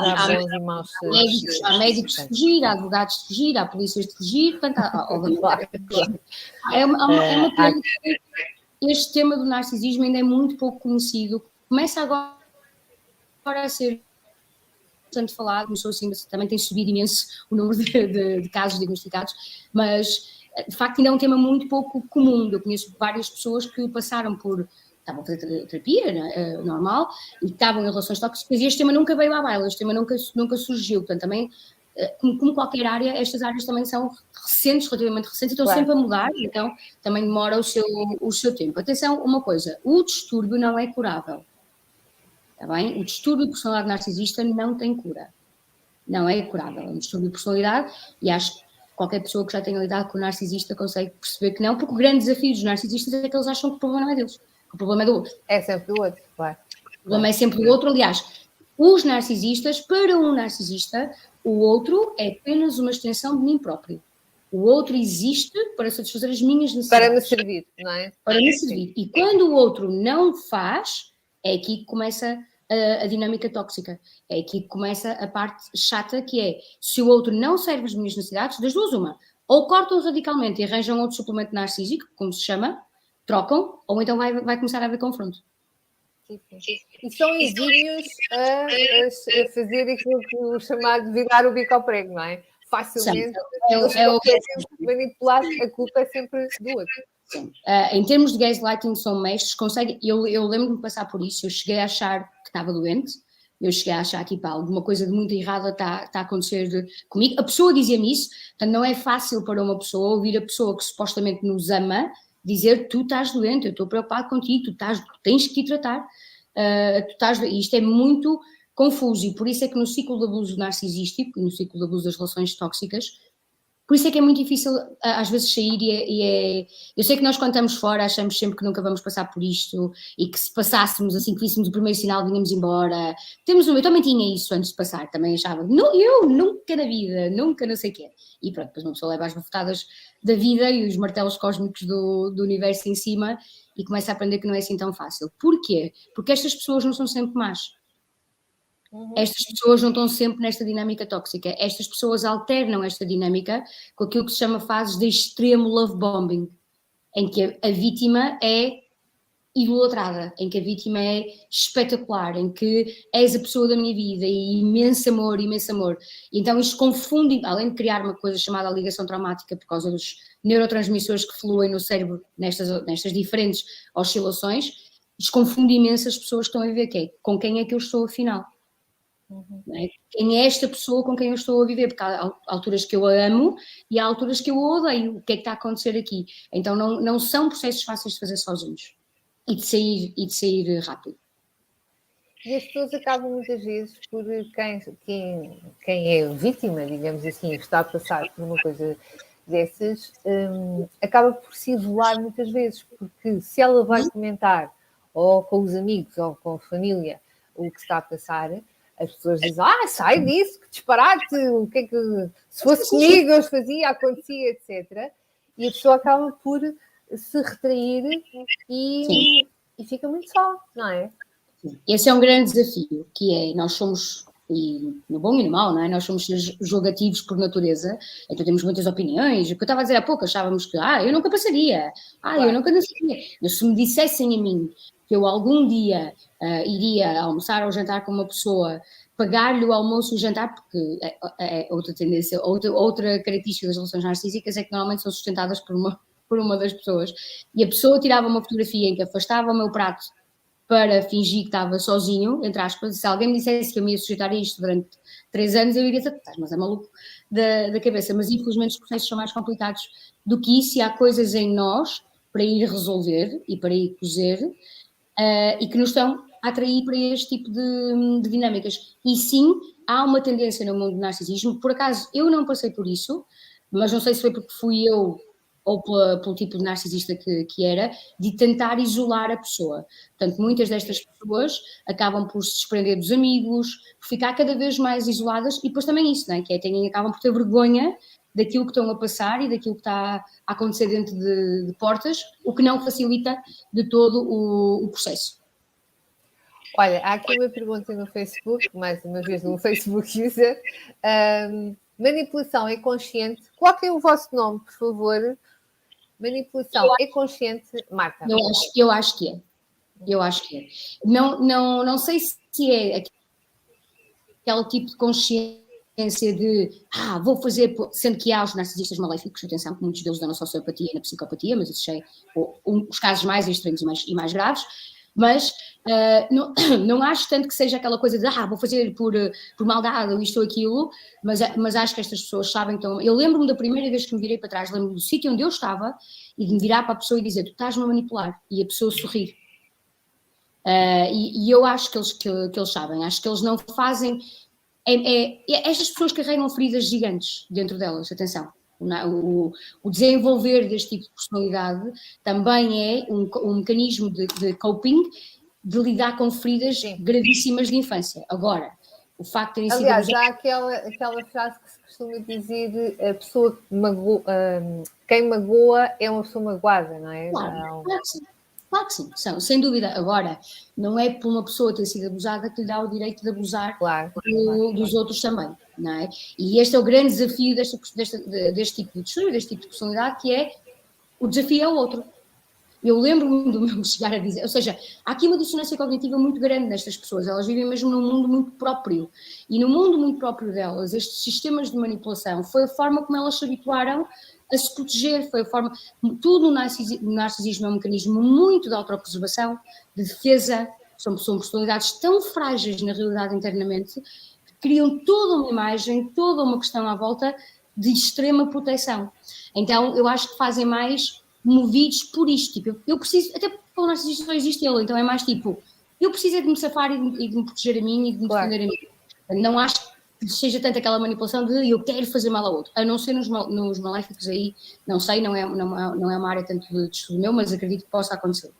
Há médicos de fugir, há advogados de fugir, há polícias de fugir, portanto, é uma pena que este tema do narcisismo ainda é muito pouco conhecido. Começa agora a ser bastante falado, começou assim, também tem subido imenso o número de casos diagnosticados, mas de facto ainda é um tema muito pouco comum. Eu conheço várias pessoas que passaram estavam a fazer terapia normal e estavam em relações tóxicas e este tema nunca veio à baila, este tema nunca surgiu. Portanto, também, como qualquer área, estas áreas também são recentes, relativamente recentes, e estão sempre a mudar, então também demora o seu tempo. Atenção, uma coisa, o distúrbio não é curável, está bem? O distúrbio de personalidade narcisista não tem cura, não é curável, é um distúrbio de personalidade e acho que qualquer pessoa que já tenha lidado com o narcisista consegue perceber que não, porque o grande desafio dos narcisistas é que eles acham que o problema não é deles, que o problema é do outro. É sempre do outro, claro. O problema é sempre do outro. Aliás, os narcisistas, para um narcisista, o outro é apenas uma extensão de mim próprio. O outro existe para satisfazer as minhas necessidades. Para me servir, não é? Para me servir. E quando o outro não faz, é aqui que começa a dinâmica tóxica. É aqui que começa a parte chata, que é, se o outro não serve as minhas necessidades, das duas uma, ou cortam radicalmente e arranjam outro suplemento narcísico, como se chama, trocam, ou então vai começar a haver confronto. E são exímios a fazer aquilo que o chamado virar o bico ao prego, não é? Facilmente, manipular, a culpa é sempre do outro. Em termos de gaslighting, são mestres, conseguem. Eu lembro-me de passar por isso, eu cheguei a achar que estava doente, eu cheguei a achar que alguma coisa de muito errada está a acontecer comigo. A pessoa dizia-me isso, portanto não é fácil para uma pessoa ouvir a pessoa que supostamente nos ama dizer: tu estás doente, eu estou preocupado contigo, tu tens que te tratar, e isto é muito confuso e por isso é que no ciclo de abuso narcisístico e no ciclo de abuso das relações tóxicas, por isso é que é muito difícil às vezes sair eu sei que nós quando estamos fora achamos sempre que nunca vamos passar por isto e que se passássemos assim, que víssemos o primeiro sinal vinhamos embora, eu também tinha isso antes de passar, também achava, eu nunca na vida, nunca não sei o quê, e pronto, depois uma pessoa leva as bofetadas da vida e os martelos cósmicos do universo em cima e começa a aprender que não é assim tão fácil. Porquê? Porque estas pessoas não são sempre más. Estas pessoas não estão sempre nesta dinâmica tóxica. Estas pessoas alternam esta dinâmica com aquilo que se chama fases de extremo love bombing, em que a vítima é idolatrada, em que a vítima é espetacular, em que és a pessoa da minha vida e imenso amor, imenso amor. E então isto confunde, além de criar uma coisa chamada ligação traumática por causa dos neurotransmissores que fluem no cérebro nestas diferentes oscilações, isto confunde imenso as pessoas que estão a viver, que é com quem é que eu estou afinal. Não é? Quem é esta pessoa com quem eu estou a viver? Porque há alturas que eu a amo e há alturas que eu a odeio. O que é que está a acontecer aqui? Então não são processos fáceis de fazer sozinhos e de sair rápido. E as pessoas acabam muitas vezes por quem é vítima, digamos assim, está a passar por uma coisa dessas, acaba por se isolar muitas vezes, porque se ela vai comentar ou com os amigos ou com a família o que está a passar, as pessoas dizem, sai disso, que disparate, o que é que se fosse comigo eu fazia, acontecia, etc. E a pessoa acaba por se retrair e fica muito só, não é? Esse é um grande desafio, que é, nós somos, e no bom e no mau, não é? Nós somos julgativos por natureza, então temos muitas opiniões. O que eu estava a dizer há pouco, achávamos que, eu nunca passaria, eu nunca nasceria. Mas se me dissessem a mim que eu algum dia iria almoçar ou jantar com uma pessoa, pagar-lhe o almoço e o jantar, porque é outra tendência, outra característica das relações narcísicas é que normalmente são sustentadas por uma das pessoas, e a pessoa tirava uma fotografia em que afastava o meu prato para fingir que estava sozinho, entre aspas. Se alguém me dissesse que eu me ia sujeitar a isto durante 3 anos, eu iria dizer, mas é maluco da cabeça. Mas infelizmente os processos são mais complicados do que isso, e há coisas em nós para ir resolver e para ir cozer, e que nos estão a atrair para este tipo de dinâmicas. E sim, há uma tendência no mundo do narcisismo, por acaso eu não passei por isso, mas não sei se foi porque fui eu ou pelo tipo de narcisista que era, de tentar isolar a pessoa. Portanto, muitas destas pessoas acabam por se desprender dos amigos, por ficar cada vez mais isoladas, e depois também isso, não é? Que acabam por ter vergonha daquilo que estão a passar e daquilo que está a acontecer dentro de portas, o que não facilita de todo o processo. Olha, há aqui uma pergunta no Facebook, mais uma vez no Facebook User. Manipulação é consciente? Coloquem o vosso nome, por favor. Manipulação é consciente, Marta? Eu acho que é. Eu acho que é. Não sei se é aquele tipo de consciência de vou fazer, sendo que há os narcisistas maléficos, atenção, que muitos deles dão na sociopatia e na psicopatia, mas isso é os casos mais extremos e mais graves, mas não acho tanto que seja aquela coisa de vou fazer por maldade ou isto ou aquilo, mas acho que estas pessoas sabem. Então, eu lembro-me da primeira vez que me virei para trás, lembro-me do sítio onde eu estava e de me virar para a pessoa e dizer, tu estás-me a manipular, e a pessoa sorrir. E eu acho que eles sabem, acho que eles não fazem. Estas pessoas carregam feridas gigantes dentro delas, atenção. O desenvolver deste tipo de personalidade também é um mecanismo de coping, de lidar com feridas gravíssimas de infância. Agora, o facto de terem sido... Aliás, há aquela frase que se costuma dizer, a pessoa que quem magoa é uma pessoa magoada, não é? Claro que sim. Claro que sim, sem dúvida. Agora, não é por uma pessoa ter sido abusada que lhe dá o direito de abusar dos outros também, não é? E este é o grande desafio deste tipo de distúrbio, deste tipo de personalidade, que é o desafio é o outro. Eu lembro-me do meu chegar a dizer, ou seja, há aqui uma dissonância cognitiva muito grande nestas pessoas, elas vivem mesmo num mundo muito próprio, e no mundo muito próprio delas, estes sistemas de manipulação foi a forma como elas se habituaram a se proteger, foi a forma, tudo o narcisismo é um mecanismo muito de autopreservação, de defesa, são personalidades tão frágeis na realidade internamente, que criam toda uma imagem, toda uma questão à volta de extrema proteção. Então, eu acho que fazem mais movidos por isto, tipo, eu preciso, até porque o narcisista só existe ele, então é mais tipo, eu preciso de me safar e de me proteger a mim e de me defender a mim. Não acho que seja tanto aquela manipulação de eu quero fazer mal ao outro, a não ser nos maléficos aí, não sei, não é uma área tanto de estudo meu, mas acredito que possa acontecer.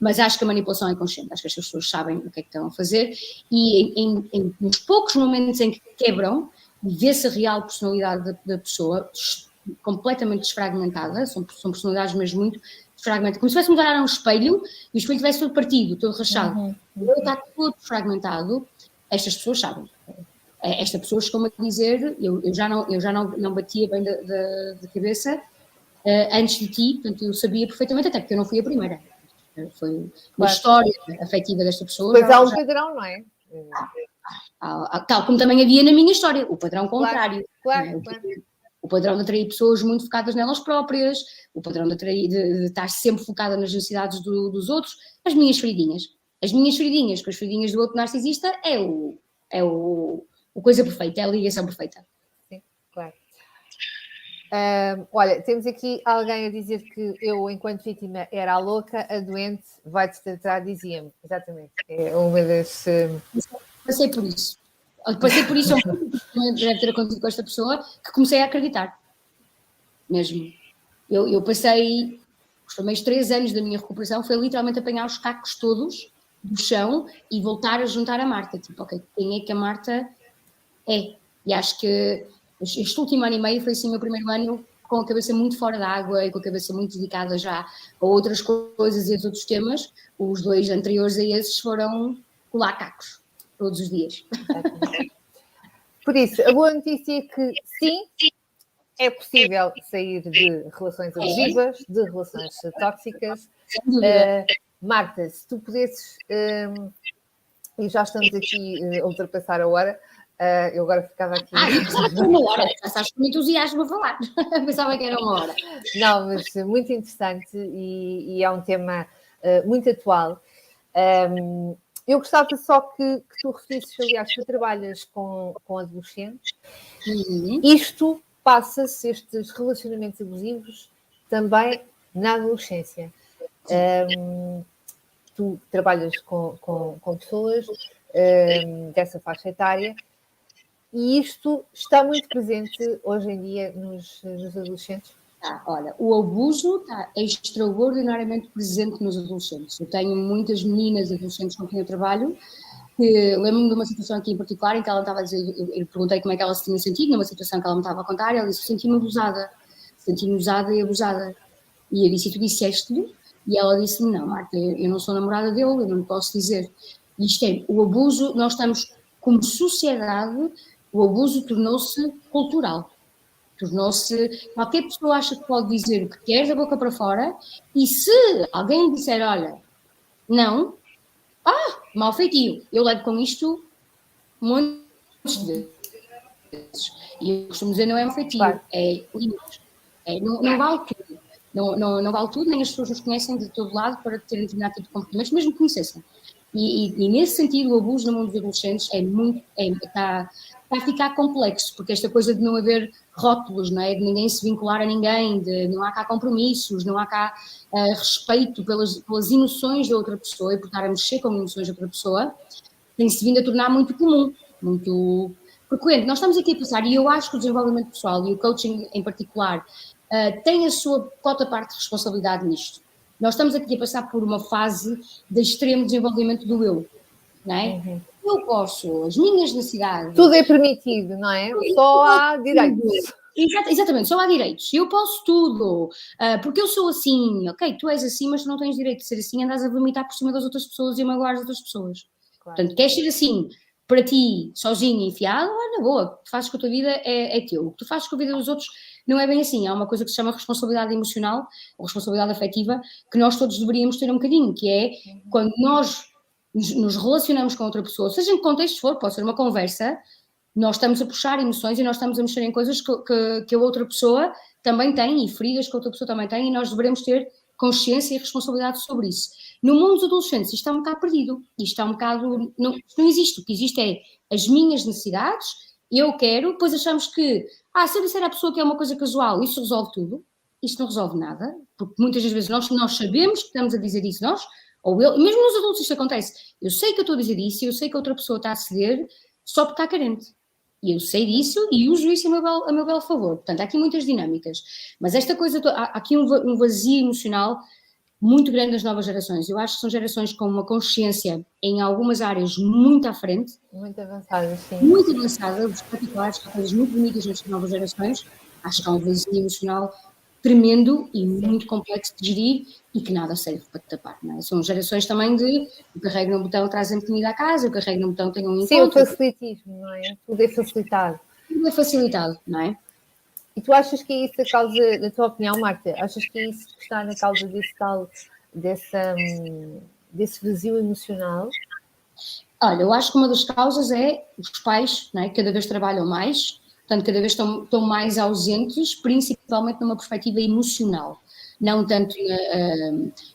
Mas acho que a manipulação é consciente, acho que as pessoas sabem o que é que estão a fazer e nos poucos momentos em que quebram, vê-se a real personalidade da pessoa completamente desfragmentada, são personalidades mesmo muito desfragmentadas, como se estivéssemos a um espelho e o espelho tivesse todo partido, todo rachado. Ele está todo fragmentado, estas pessoas sabem. Esta pessoa chegou-me a dizer, eu já não batia bem da cabeça antes de ti, portanto eu sabia perfeitamente, até porque eu não fui a primeira. Foi uma história afetiva desta pessoa. Pois há um padrão, não é? Tal como também havia na minha história, o padrão contrário. Claro. O padrão de atrair pessoas muito focadas nelas próprias, o padrão de estar sempre focada nas necessidades dos outros, as minhas feridinhas. As minhas feridinhas com as feridinhas do outro narcisista é o coisa perfeita, é a ligação perfeita. Sim, claro. Olha, temos aqui alguém a dizer que eu, enquanto vítima, era a louca, a doente, vai-te tratar, dizia-me. Exatamente. É uma das... Passei por isso. Deve ter acontecido com esta pessoa, que comecei a acreditar. Mesmo. Eu passei os primeiros 3 anos da minha recuperação, foi literalmente apanhar os cacos todos do chão e voltar a juntar a Marta. Tipo, ok, quem é que a Marta é? E acho que este último ano e meio foi assim o meu primeiro ano com a cabeça muito fora da água e com a cabeça muito dedicada já a outras coisas e a outros temas. Os 2 anteriores a esses foram colar cacos, todos os dias. Por isso, a boa notícia é que sim, é possível sair de relações abusivas, de relações tóxicas. Marta, se tu pudesses, e já estamos aqui a ultrapassar a hora, eu agora ficava aqui... eu pensava que era uma hora, estás com entusiasmo a falar, pensava que era uma hora. Não, mas muito interessante e é um tema muito atual. Eu gostava só que tu referisses, aliás, que trabalhas com adolescentes. Isto passa-se, estes relacionamentos abusivos, também na adolescência. Tu trabalhas com pessoas dessa faixa etária e isto está muito presente hoje em dia nos adolescentes? Olha, o abuso está extraordinariamente presente nos adolescentes. Eu tenho muitas meninas adolescentes com quem eu trabalho, que lembro-me de uma situação aqui em particular em que ela estava a dizer, eu perguntei como é que ela se tinha sentido, numa situação que ela me estava a contar, e ela disse, senti-me usada e abusada. E eu disse, e tu disseste-lhe? E ela disse, não, Marta, eu não sou namorada dele, eu não posso dizer. E isto é, o abuso, nós estamos, como sociedade, o abuso tornou-se cultural. Tornou-se, qualquer pessoa acha que pode dizer o que quer da boca para fora, e se alguém disser, olha, não, mal feitio, eu levo com isto muitos de vezes. E eu costumo dizer, não é mal feitio, é limites. Não vale tudo. Não vale tudo, nem as pessoas nos conhecem de todo lado para terem determinado tipo de comportamentos, mesmo que conhecessem. E nesse sentido, o abuso no mundo dos adolescentes está a ficar complexo, porque esta coisa de não haver rótulos, não é? De ninguém se vincular a ninguém, de não há cá compromissos, não há cá respeito pelas emoções da outra pessoa e por estar a mexer com emoções da outra pessoa, tem-se vindo a tornar muito comum, muito frequente. Nós estamos aqui a pensar, e eu acho que o desenvolvimento pessoal e o coaching em particular tem a sua cota parte de responsabilidade nisto. Nós estamos aqui a passar por uma fase de extremo desenvolvimento do eu, não é? Uhum. Eu posso, as minhas necessidades... Tudo é permitido, não é? Só há direitos. Exatamente, só há direitos. Eu posso tudo, porque eu sou assim. Ok, tu és assim, mas tu não tens direito de ser assim, andas a vomitar por cima das outras pessoas e a magoar as outras pessoas. Claro. Portanto, queres ser assim para ti, sozinho e enfiado, na boa, o que tu fazes com a tua vida é teu. O que tu fazes com a vida dos outros não é bem assim. Há uma coisa que se chama responsabilidade emocional ou responsabilidade afetiva que nós todos deveríamos ter um bocadinho, que é quando nós nos relacionamos com outra pessoa, seja em que contexto for, pode ser uma conversa, nós estamos a puxar emoções e nós estamos a mexer em coisas que a outra pessoa também tem e feridas que a outra pessoa também tem e nós devemos ter consciência e responsabilidade sobre isso. No mundo dos adolescentes isto está um bocado perdido, isto está um bocado, não existe, o que existe é as minhas necessidades, eu quero, depois achamos que, se eu disser à pessoa que é uma coisa casual, isso resolve tudo, isto não resolve nada, porque muitas das vezes nós sabemos que estamos a dizer isso, nós, ou eu, mesmo nos adultos isto acontece, eu sei que eu estou a dizer isso, eu sei que a outra pessoa está a ceder só porque está carente. E eu sei disso e uso isso a meu belo favor. Portanto, há aqui muitas dinâmicas. Mas esta coisa, há aqui um vazio emocional muito grande das novas gerações. Eu acho que são gerações com uma consciência em algumas áreas muito à frente. Muito avançada, sim. Muito avançada, os particulares, coisas muito bonitas nas novas gerações. Acho que há um vazio emocional tremendo e muito complexo de gerir e que nada serve para tapar, não é? São gerações também de eu carrego no botão, trazem comida à casa, eu carrego no botão, tenho um encontro. Sim, o facilitismo, não é? Tudo é facilitado. Tudo é facilitado, não é? E tu achas que é isso a causa, na tua opinião, Marta, achas que é isso que está na causa desse vazio emocional? Olha, eu acho que uma das causas é os pais, não é? Cada vez trabalham mais, portanto, cada vez estão mais ausentes, principalmente numa perspectiva emocional. Não tanto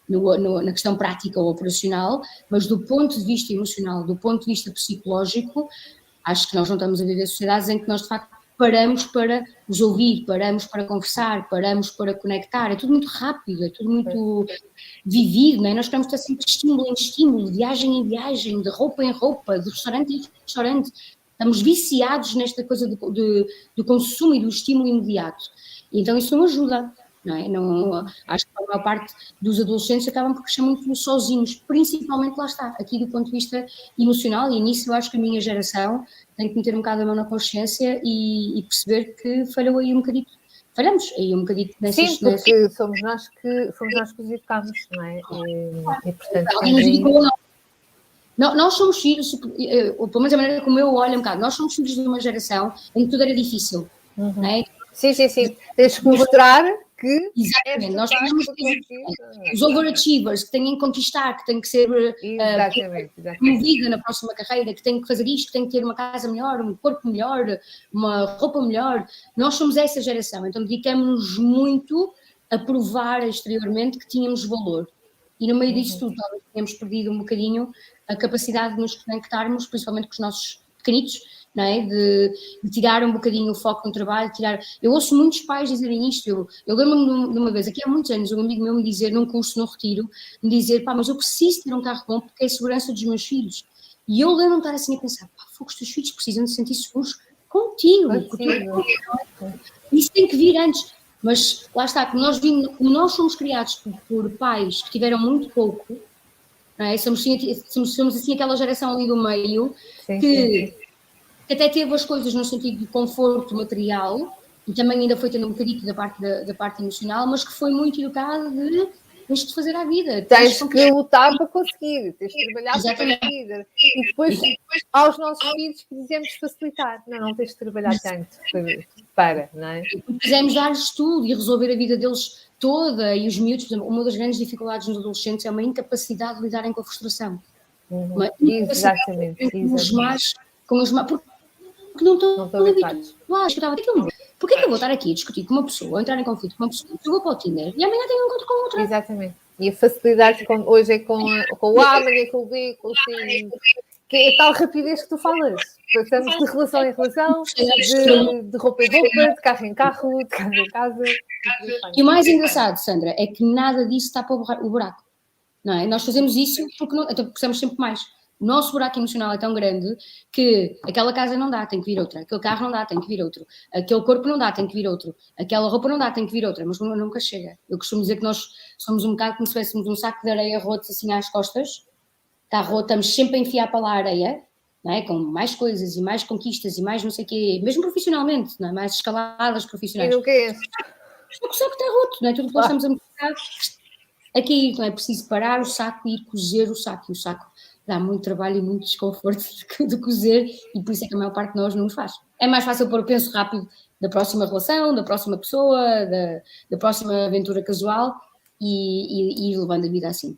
na questão prática ou operacional, mas do ponto de vista emocional, do ponto de vista psicológico, acho que nós não estamos a viver sociedades em que nós, de facto, paramos para os ouvir, paramos para conversar, paramos para conectar. É tudo muito rápido, é tudo muito vivido, não é? Nós queremos estar sempre de estímulo em estímulo, de viagem em viagem, de roupa em roupa, de restaurante em restaurante. Estamos viciados nesta coisa do consumo e do estímulo imediato. E então isso não ajuda, não é? Acho que a maior parte dos adolescentes acabam por crescer muito sozinhos, principalmente, lá está, aqui do ponto de vista emocional, e nisso eu acho que a minha geração tem que meter um bocado a mão na consciência e perceber que falhou aí um bocadito. Falhamos aí um bocadito nessas... Sim, porque fomos nós que os educámos, não é? E portanto... Alguém nos educou, não. Nós somos filhos, pelo menos a maneira como eu olho um bocado, nós somos filhos de uma geração em que tudo era difícil, não é? Sim. Tens que mostrar que... Exatamente, nós temos os overachievers que têm que conquistar, que têm que ser promovida na próxima carreira, que têm que fazer isto, que têm que ter uma casa melhor, um corpo melhor, uma roupa melhor. Nós somos essa geração, então dedicamos-nos muito a provar exteriormente que tínhamos valor. E no meio disso tudo, talvez tenhamos perdido um bocadinho a capacidade de nos conectarmos, principalmente com os nossos pequenitos, não é? De tirar um bocadinho o foco no trabalho, Eu ouço muitos pais dizerem isto, eu lembro-me de uma vez, aqui há muitos anos, um amigo meu me dizer, num curso, num retiro, me dizer, mas eu preciso ter um carro bom porque é a segurança dos meus filhos. E eu lembro-me de estar assim a pensar, os teus filhos precisam de sentir seguros contigo. Isso tem que vir antes. Mas lá está, como nós somos criados por pais que tiveram muito pouco, não é? Somos assim aquela geração ali do meio que até teve as coisas no sentido de conforto material e também ainda foi tendo um bocadinho da parte emocional, mas que foi muito educada de tens de fazer a vida. Tens que lutar para conseguir, tens de trabalhar para conseguir. E depois aos nossos filhos que dizemos facilitar. Não tens de trabalhar tanto para, não é? Quisemos dar-lhes tudo e resolver a vida deles toda, e os miúdos, por exemplo, uma das grandes dificuldades nos adolescentes é uma incapacidade de lidarem com a frustração. Exatamente. Com as más, porque não estão habituados. Porquê que eu vou estar aqui a discutir com uma pessoa, a entrar em conflito com uma pessoa, eu vou para o Tinder e amanhã tenho um encontro com outra? Exatamente. E a facilidade hoje é com o A, amanhã com o B, com o C, que é a tal rapidez que tu falas. Passamos de relação em relação, de roupa em roupa, de carro em carro, de casa em casa. E o mais engraçado, Sandra, é que nada disso tapa o buraco. Não é? Nós fazemos isso porque precisamos sempre mais. O nosso buraco emocional é tão grande que aquela casa não dá, tem que vir outra. Aquele carro não dá, tem que vir outro. Aquele corpo não dá, tem que vir outro. Aquela roupa não dá, tem que vir outra. Mas nunca chega. Eu costumo dizer que nós somos um bocado como se tivéssemos um saco de areia roto assim às costas. Está roto, estamos sempre a enfiar para lá a areia, não é? Com mais coisas e mais conquistas e mais não sei o quê, mesmo profissionalmente, não é? Mais escaladas profissionais. E nunca é esse. O saco está roto, não é? Tudo que nós estamos a mostrar a cair, não é? Preciso parar o saco e ir cozer o saco. E o saco dá muito trabalho e muito desconforto de cozer e por isso é que a maior parte de nós não os faz. É mais fácil pôr o penso rápido da próxima relação, da próxima pessoa, da próxima aventura casual e ir levando a vida assim.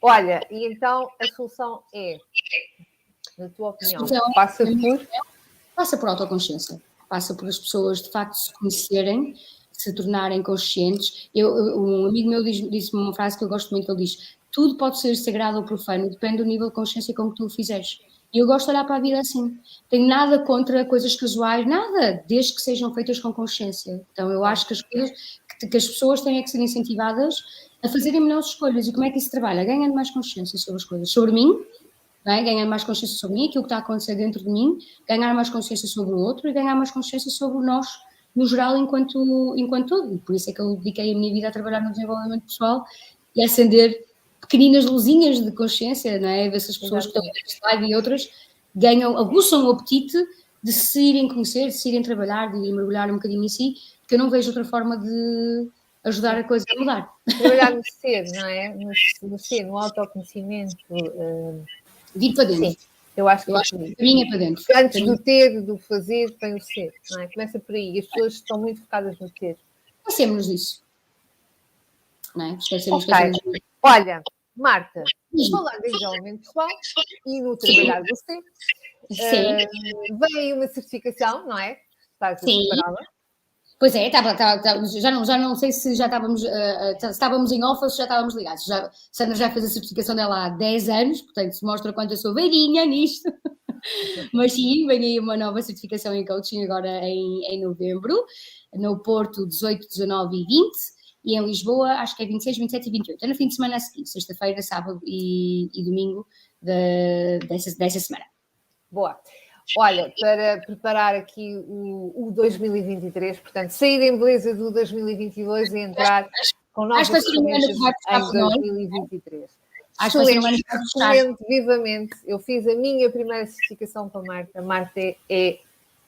Olha, e então a solução é, na tua opinião, passa por autoconsciência, passa por as pessoas de facto se conhecerem, se tornarem conscientes. Um amigo meu disse-me uma frase que eu gosto muito, ele diz: tudo pode ser sagrado ou profano, depende do nível de consciência com que tu o fizeres. E eu gosto de olhar para a vida assim. Tenho nada contra coisas casuais, nada, desde que sejam feitas com consciência. Então eu acho que as pessoas têm que ser incentivadas a fazerem melhores escolhas. E como é que isso trabalha? Ganhando mais consciência sobre as coisas. Sobre mim, não é? Ganhar mais consciência sobre mim, aquilo que está a acontecer dentro de mim, ganhar mais consciência sobre o outro e ganhar mais consciência sobre nós, no geral, enquanto todo. E por isso é que eu dediquei a minha vida a trabalhar no desenvolvimento pessoal e a acender pequeninas luzinhas de consciência, não é? Ver se as pessoas que estão neste live e outras aguçam o apetite de se irem conhecer, de se irem trabalhar, de irem mergulhar um bocadinho em si que eu não vejo outra forma de ajudar a coisa a mudar. Trabalhar no ser, não é? No ser, no autoconhecimento. Vir para dentro. Sim, eu acho que vinha para dentro. Antes do ter, do fazer, tem o ser, não é? Começa por aí. As pessoas estão muito focadas no ter. Esquecemos disso. Não é? Esquecemos Okay. disso. Olha, Marta, falar de desenvolvimento pessoal e no trabalhar do ser. Vem aí uma certificação, não é? Estás a prepará-la? Pois é, já não sei se já estávamos em off ou se já estávamos ligados. Sandra já fez a certificação dela há 10 anos, portanto se mostra quanto eu sou velhinha nisto. Mas sim, vem aí uma nova certificação em coaching agora em novembro, no Porto 18, 19 e 20, e em Lisboa acho que é 26, 27 e 28. É no fim de semana a seguir, sexta-feira, sábado e domingo dessa semana. Boa. Olha, para preparar aqui o 2023, portanto, sair em beleza do 2022 e entrar com novas ferramentas em 2023. Excelente, vivamente. Eu fiz a minha primeira certificação para a Marta. A Marta é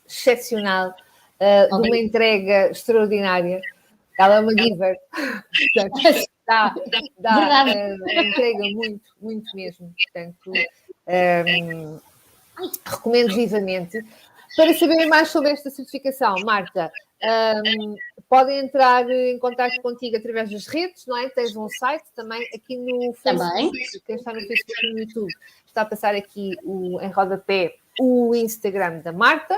excepcional, de uma entrega extraordinária. Ela é uma giver. Portanto, dá entrega muito, muito mesmo. Portanto, recomendo vivamente. Para saberem mais sobre esta certificação, Marta, podem entrar em contato contigo através das redes, não é? Tens um site também aqui no Facebook. Quem está no Facebook e no YouTube está a passar aqui em rodapé o Instagram da Marta.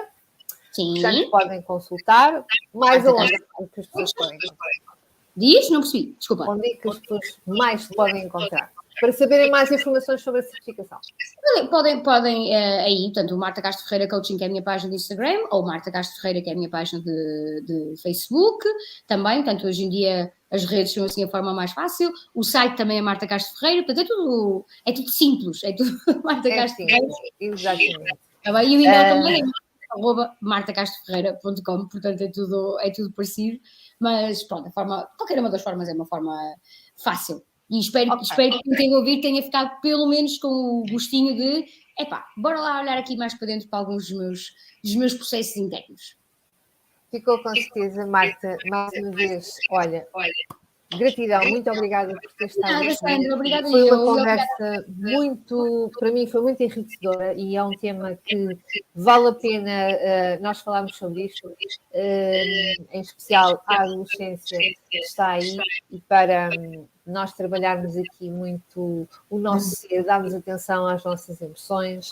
Sim. Portanto, podem consultar. Mais aonde que as pessoas podem encontrar? Diz? Não percebi, desculpa. Onde é que as pessoas mais te podem encontrar? Para saberem mais informações sobre a certificação. Podem aí, portanto, o Marta Castro Ferreira Coaching, que é a minha página de Instagram, ou Marta Castro Ferreira, que é a minha página de Facebook, também, portanto, hoje em dia as redes são assim a forma mais fácil, o site também é Marta Castro Ferreira, portanto, é tudo simples, é tudo Marta Castro Ferreira. Exatamente. E o e-mail também é @martacastroferreira.com, portanto, é tudo parecido, mas pronto, qualquer uma das formas é uma forma fácil. E espero que quem tenha ouvido tenha ficado pelo menos com o gostinho de bora lá olhar aqui mais para dentro para alguns dos meus processos internos. Ficou com certeza, Marta, mais uma vez, olha, gratidão, muito obrigada por ter estado aqui. Sandra, obrigada. Foi uma conversa para mim foi muito enriquecedora e é um tema que vale a pena nós falarmos sobre isto, em especial a adolescência está aí e para nós trabalharmos aqui muito o nosso ser, darmos atenção às nossas emoções,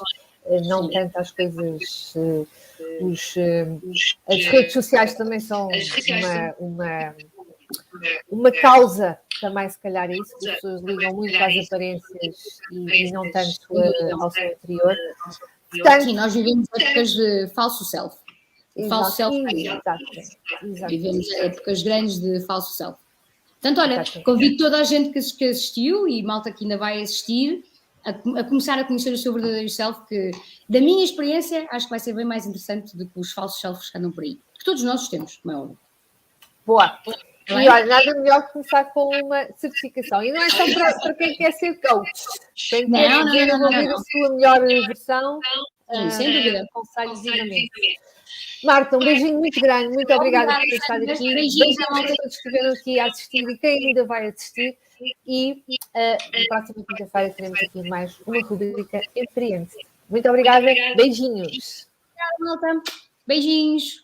não tanto às coisas. As redes sociais também são uma causa também, se calhar, isso, que as pessoas ligam muito às aparências e não tanto ao seu interior. Portanto, sim, nós vivemos épocas de falso self. Falso self. Vivemos épocas grandes de falso self. Portanto, olha, convido toda a gente que assistiu e malta que ainda vai assistir a começar a conhecer o seu verdadeiro self, que da minha experiência acho que vai ser bem mais interessante do que os falsos selfs que andam por aí. Que todos nós temos, como é óbvio. Boa! E olha, nada melhor que começar com uma certificação. E não é só para quem quer ser coach. Quem quer desenvolver a sua melhor versão, sem dúvida. Aconselho vivamente. Marta, um beijinho muito grande, muito obrigada por ter estado aqui. Beijinhos a todos que estiveram aqui a assistir e quem ainda vai assistir. E na próxima quinta-feira teremos aqui mais uma rubrica Empreende. Muito obrigada, beijinhos. Obrigada, Malta. Beijinhos.